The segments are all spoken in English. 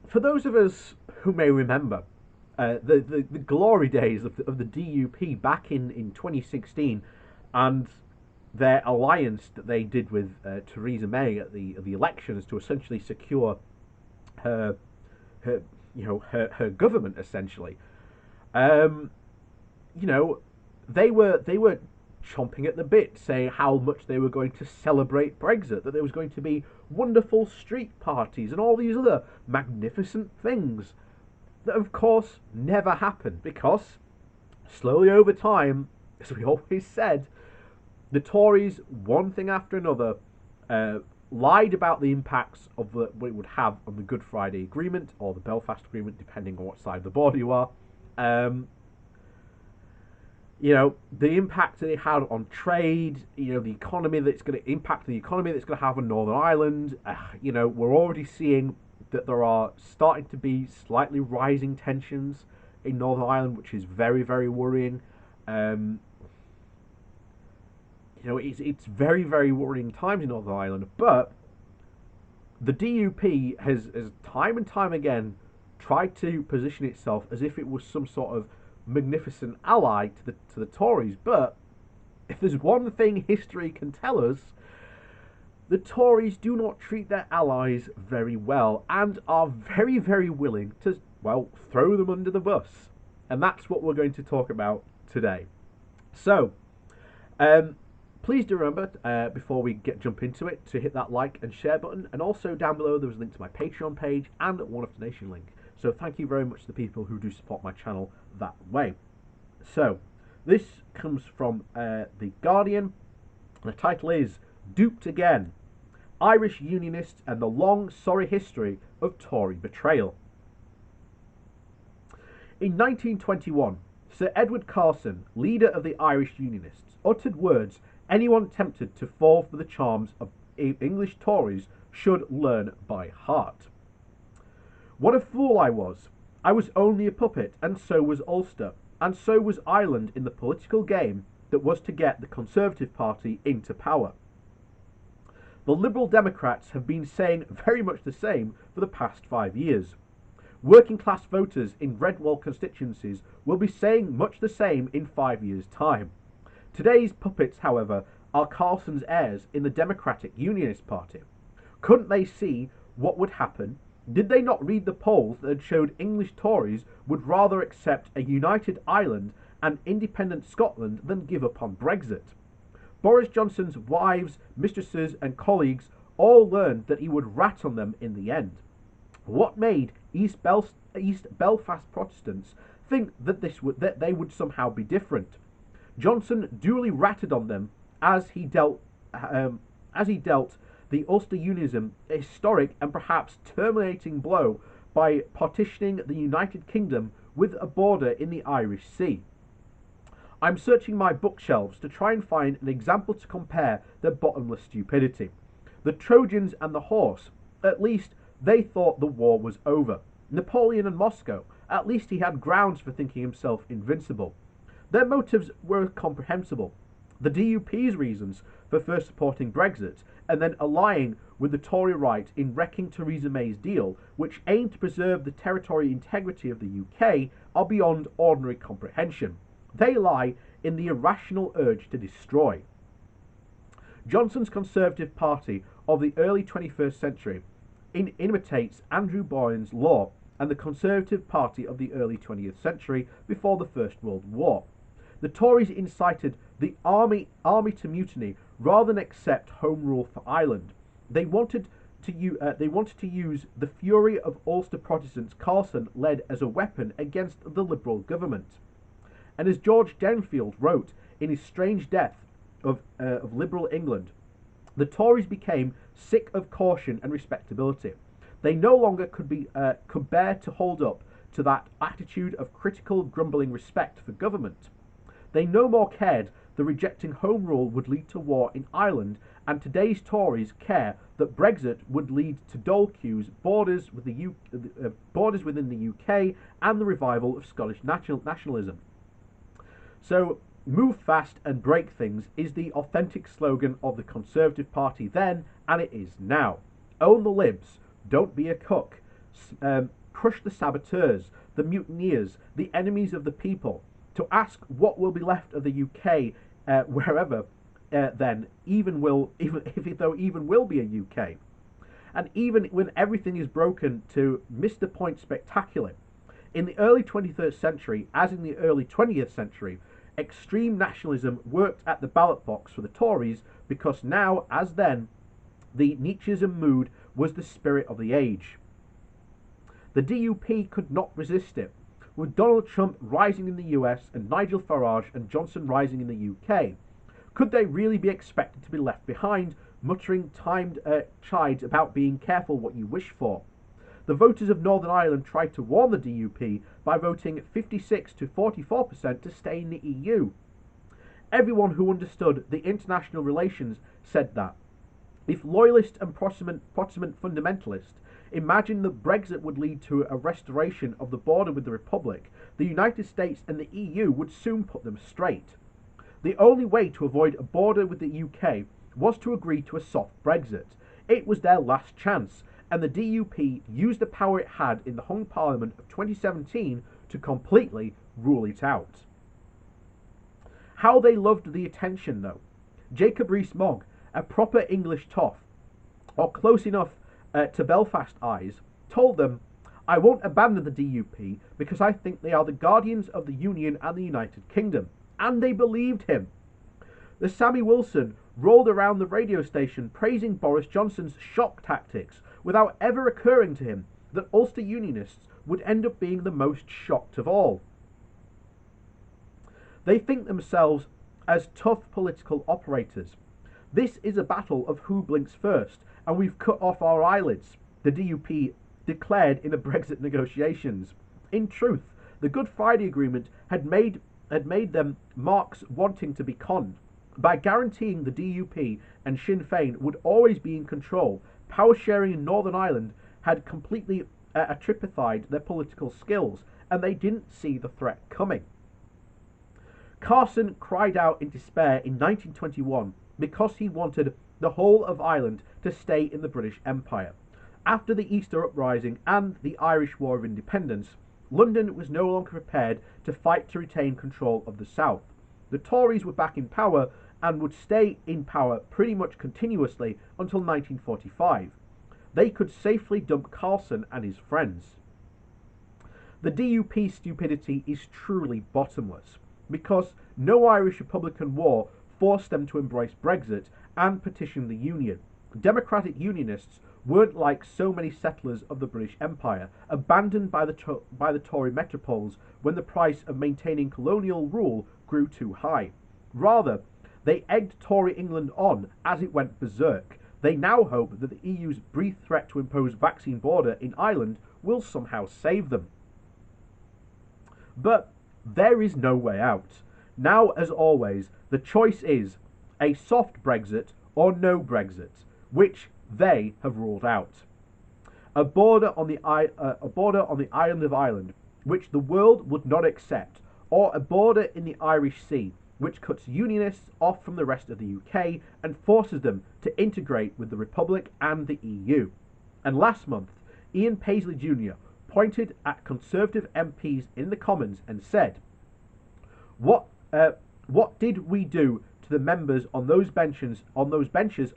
For those of us who may remember the glory days of the DUP back in 2016 and their alliance that they did with Theresa May at the elections to essentially secure her her government essentially. Um, you know, they were chomping at the bit, saying how much they were going to celebrate Brexit, that there was going to be wonderful street parties and all these other magnificent things that, of course, never happened because slowly over time, as we always said, the Tories, one thing after another, uh, lied about the impacts of what it would have on the Good Friday Agreement or the Belfast Agreement, depending on what side of the border you are. Um, the impact that it had on trade, the economy that's going to impact the economy that's going to have on Northern Ireland. We're already seeing that there are starting to be slightly rising tensions in Northern Ireland, which is very, very worrying. Um, it's very, very worrying times in Northern Ireland, but the DUP has time and time again tried to position itself as if it was some sort of magnificent ally to the Tories. But if there's one thing history can tell us, the Tories do not treat their allies very well and are very, very willing to, well, throw them under the bus. And that's what we're going to talk about today. So, um, please do remember, before we jump into it, to hit that like and share button. And also down below, there was a link to my Patreon page and a one-off donation link. So thank you very much to the people who do support my channel that way. So, this comes from The Guardian. The title is Duped Again. Irish Unionists and the Long Sorry History of Tory Betrayal. In 1921, Sir Edward Carson, leader of the Irish Unionists, uttered words anyone tempted to fall for the charms of English Tories should learn by heart. What a fool I was! I was only a puppet, and so was Ulster, and so was Ireland in the political game that was to get the Conservative Party into power. The Liberal Democrats have been saying very much the same for the past 5 years. Working class voters in Redwall constituencies will be saying much the same in 5 years' time. Today's puppets, however, are Carson's heirs in the Democratic Unionist Party. Couldn't they see what would happen? Did they not read the polls that had showed English Tories would rather accept a united Ireland and independent Scotland than give up on Brexit? Boris Johnson's wives, mistresses and colleagues all learned that he would rat on them in the end. What made East Belfast Protestants think that they would somehow be different? Johnson duly ratted on them as he dealt the Ulster Unionism a historic and perhaps terminating blow by partitioning the United Kingdom with a border in the Irish Sea. I'm searching my bookshelves to try and find an example to compare their bottomless stupidity. The Trojans and the horse, at least they thought the war was over. Napoleon and Moscow, at least he had grounds for thinking himself invincible. Their motives were comprehensible. The DUP's reasons for first supporting Brexit and then allying with the Tory right in wrecking Theresa May's deal, which aimed to preserve the territorial integrity of the UK, are beyond ordinary comprehension. They lie in the irrational urge to destroy. Johnson's Conservative Party of the early 21st century imitates Andrew Boyne's law and the Conservative Party of the early 20th century before the First World War. The Tories incited the army to mutiny rather than accept Home Rule for Ireland. They wanted to use the fury of Ulster Protestants Carson led as a weapon against the Liberal government. And as George Denfield wrote in his Strange Death of Liberal England, the Tories became sick of caution and respectability. They no longer could bear to hold up to that attitude of critical, grumbling respect for government. They no more cared that rejecting Home Rule would lead to war in Ireland, and today's Tories care that Brexit would lead to dole queues, borders within the UK, and the revival of Scottish nationalism. So, move fast and break things is the authentic slogan of the Conservative Party then, and it is now. Own the libs, don't be a cook. crush the saboteurs, the mutineers, the enemies of the people, to ask what will be left of the UK, wherever then even will, even if it though even will be a UK. And even when everything is broken, to miss the point spectacularly. In the early 21st century, as in the early 20th century, extreme nationalism worked at the ballot box for the Tories, because now, as then, the Nietzscheism mood was the spirit of the age. The DUP could not resist it. With Donald Trump rising in the US and Nigel Farage and Johnson rising in the UK, could they really be expected to be left behind, muttering timed chides about being careful what you wish for? The voters of Northern Ireland tried to warn the DUP by voting 56 to 44% to stay in the EU. Everyone who understood the international relations said that. If loyalist and Protestant fundamentalists imagined that Brexit would lead to a restoration of the border with the Republic, the United States and the EU would soon put them straight. The only way to avoid a border with the UK was to agree to a soft Brexit. It was their last chance, and the DUP used the power it had in the hung Parliament of 2017 to completely rule it out. How they loved the attention, though. Jacob Rees-Mogg, a proper English toff, or close enough to Belfast eyes, told them, "I won't abandon the DUP because I think they are the guardians of the Union and the United Kingdom." And they believed him. The Sammy Wilson rolled around the radio station praising Boris Johnson's shock tactics, without ever occurring to him that Ulster Unionists would end up being the most shocked of all. They think themselves as tough political operators. This is a battle of who blinks first, and we've cut off our eyelids, the DUP declared in the Brexit negotiations. In truth, the Good Friday Agreement had made them marks wanting to be conned. By guaranteeing the DUP and Sinn Féin would always be in control, power sharing in Northern Ireland had completely atrophied their political skills, and they didn't see the threat coming. Carson cried out in despair in 1921 because he wanted the whole of Ireland to stay in the British Empire. After the Easter Uprising and the Irish War of Independence, London was no longer prepared to fight to retain control of the South. The Tories were back in power and would stay in power pretty much continuously until 1945. They could safely dump Carson and his friends. The DUP stupidity is truly bottomless, because no Irish Republican war forced them to embrace Brexit and petition the Union. Democratic Unionists weren't like so many settlers of the British Empire, abandoned by the Tory metropoles when the price of maintaining colonial rule grew too high. Rather, they egged Tory England on as it went berserk. They now hope that the EU's brief threat to impose vaccine border in Ireland will somehow save them. But there is no way out. Now, as always, the choice is a soft Brexit or no Brexit, which they have ruled out. A border on the island of Ireland, which the world would not accept, or a border in the Irish Sea, which cuts Unionists off from the rest of the UK and forces them to integrate with the Republic and the EU. And last month, Ian Paisley Jr. pointed at Conservative MPs in the Commons and said, What did we do to the members on those benches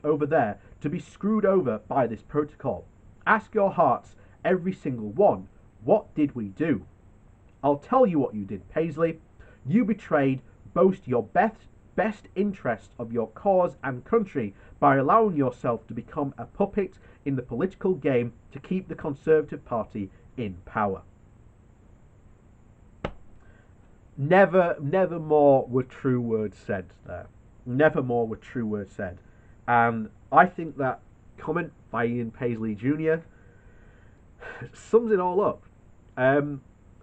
over there to be screwed over by this protocol? Ask your hearts, every single one, what did we do? I'll tell you what you did, Paisley. You betrayed both your best interests of your cause and country by allowing yourself to become a puppet in the political game to keep the Conservative Party in power. Never more were true words said there. Never more were true words said. And I think that comment by Ian Paisley Jr. sums it all up.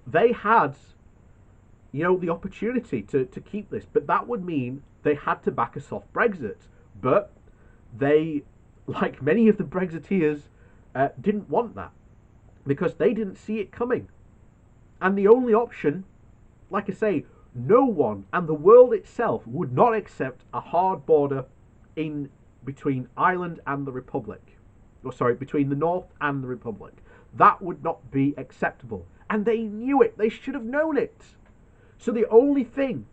They had, the opportunity to keep this, but that would mean they had to back a soft Brexit. But they, like many of the Brexiteers, didn't want that because they didn't see it coming. And the only option, like I say, no one and the world itself would not accept a hard border in between Ireland and the Republic. Or sorry, between the North and the Republic. That would not be acceptable. And they knew it. They should have known it. So the only thing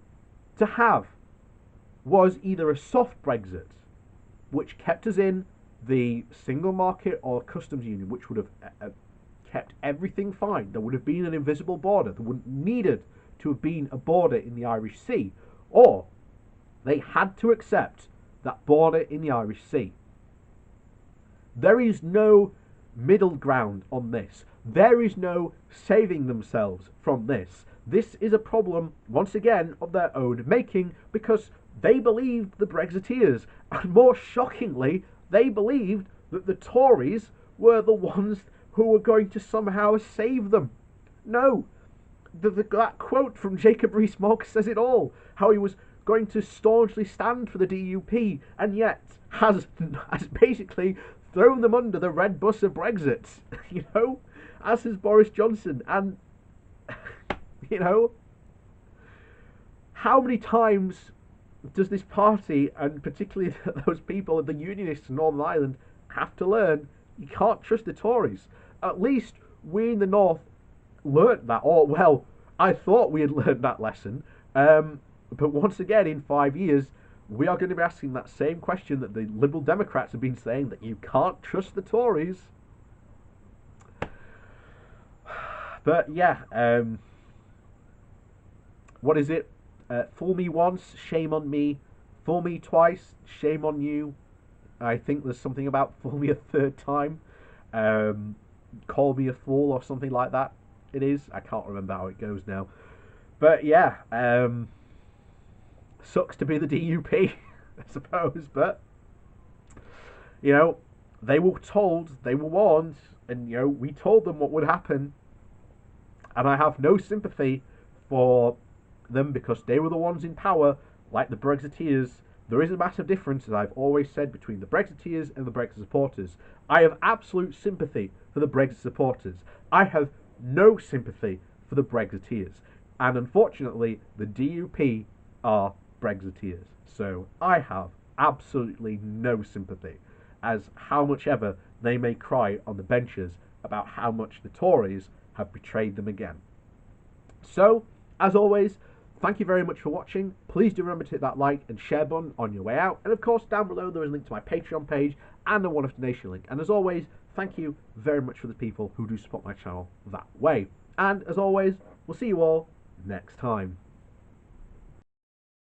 to have was either a soft Brexit, which kept us in the single market or customs union, which would have kept everything fine. There would have been an invisible border. There wouldn't needed to have been a border in the Irish Sea. Or they had to accept that border in the Irish Sea. There is no middle ground on this. There is no saving themselves from this. This is a problem, once again, of their own making, because they believed the Brexiteers, and more shockingly, they believed that the Tories were the ones who were going to somehow save them. No, that quote from Jacob Rees-Mogg says it all, how he was going to staunchly stand for the DUP, and yet has basically thrown them under the red bus of Brexit, as has Boris Johnson. And, how many times does this party, and particularly those people, the unionists in Northern Ireland, have to learn you can't trust the Tories? At least we in the North learnt that, or, well, I thought we had learnt that lesson. But once again, in 5 years, we are going to be asking that same question that the Liberal Democrats have been saying, that you can't trust the Tories. But yeah, what is it? Fool me once, shame on me. Fool me twice, shame on you. I think there's something about fool me a third time. Call me a fool or something like that. It is. I can't remember how it goes now. But yeah, sucks to be the DUP, I suppose. But, they were told, they were warned, and, we told them what would happen. And I have no sympathy for them, because they were the ones in power, like the Brexiteers. There is a massive difference, as I've always said, between the Brexiteers and the Brexit supporters. I have absolute sympathy for the Brexit supporters. I have no sympathy for the Brexiteers. And unfortunately, the DUP are Brexiteers. So I have absolutely no sympathy, as how much ever they may cry on the benches about how much the Tories have betrayed them again. So, as always, thank you very much for watching. Please do remember to hit that like and share button on your way out. And of course, down below there is a link to my Patreon page and a one-off donation link. And as always, thank you very much for the people who do support my channel that way. And as always, we'll see you all next time.